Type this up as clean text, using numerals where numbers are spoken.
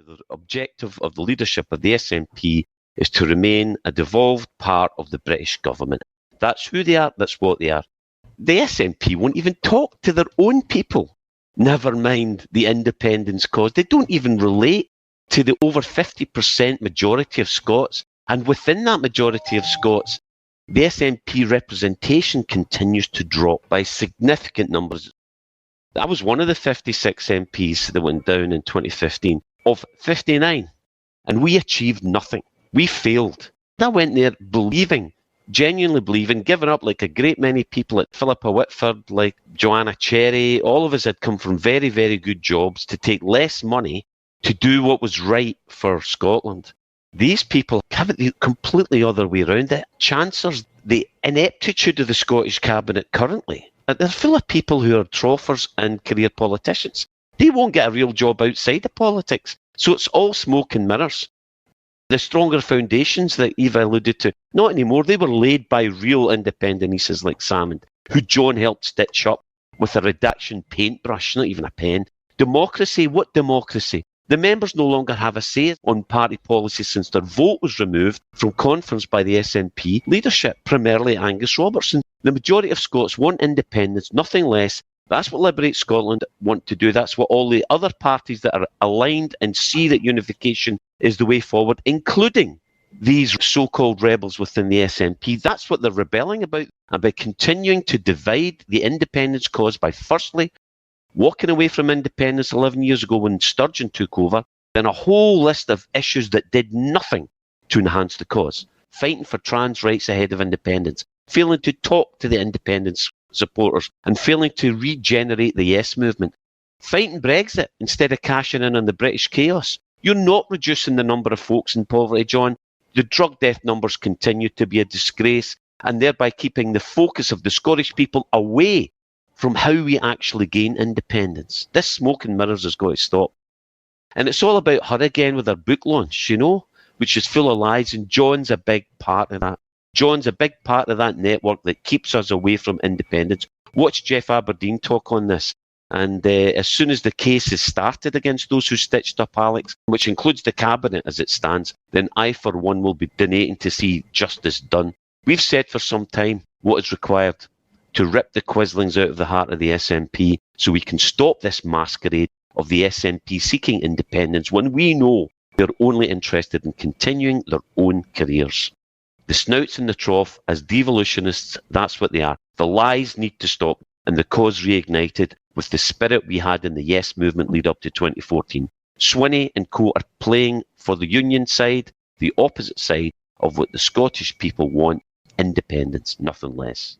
The objective of the leadership of the SNP is to remain a devolved part of the British government. That's who they are, that's what they are. The SNP won't even talk to their own people, never mind the independence cause. They don't even relate to the over 50% majority of Scots. And within that majority of Scots, the SNP representation continues to drop by significant numbers. I was one of the 56 MPs that went down in 2015 of 59, and we achieved nothing. We failed. I went there believing, genuinely believing, giving up like a great many people at Philippa Whitford, like Joanna Cherry. All of us had come from very, very good jobs to take less money to do what was right for Scotland. These people have it the completely other way around. The chancellors, the ineptitude of the Scottish Cabinet currently, they're full of people who are troffers and career politicians. They won't get a real job outside of politics. So it's all smoke and mirrors. The stronger foundations that Eva alluded to, not anymore. They were laid by real independentistas like Salmond, who John helped stitch up with a redaction paintbrush, not even a pen. Democracy? What democracy? The members no longer have a say on party policy since their vote was removed from conference by the SNP leadership, primarily Angus Robertson. The majority of Scots want independence, nothing less. That's what Liberate Scotland want to do. That's what all the other parties that are aligned and see that unification is the way forward, including these so-called rebels within the SNP. That's what they're rebelling about, and by continuing to divide the independence cause by firstly walking away from independence 11 years ago when Sturgeon took over, then a whole list of issues that did nothing to enhance the cause. Fighting for trans rights ahead of independence, failing to talk to the independence supporters, and failing to regenerate the Yes movement. Fighting Brexit instead of cashing in on the British chaos. You're not reducing the number of folks in poverty, John. The drug death numbers continue to be a disgrace, and thereby keeping the focus of the Scottish people away from how we actually gain independence. This smoke and mirrors has got to stop. And it's all about her again with her book launch, which is full of lies, and John's a big part of that. John's a big part of that network that keeps us away from independence. Watch Jeff Aberdeen talk on this. And as soon as the case is started against those who stitched up Alex, which includes the Cabinet as it stands, then I, for one, will be donating to see justice done. We've said for some time what is required to rip the quislings out of the heart of the SNP so we can stop this masquerade of the SNP seeking independence when we know they're only interested in continuing their own careers. The snouts in the trough, as devolutionists, that's what they are. The lies need to stop and the cause reignited with the spirit we had in the Yes movement lead up to 2014. Swinney and co are playing for the union side, the opposite side of what the Scottish people want, independence, nothing less.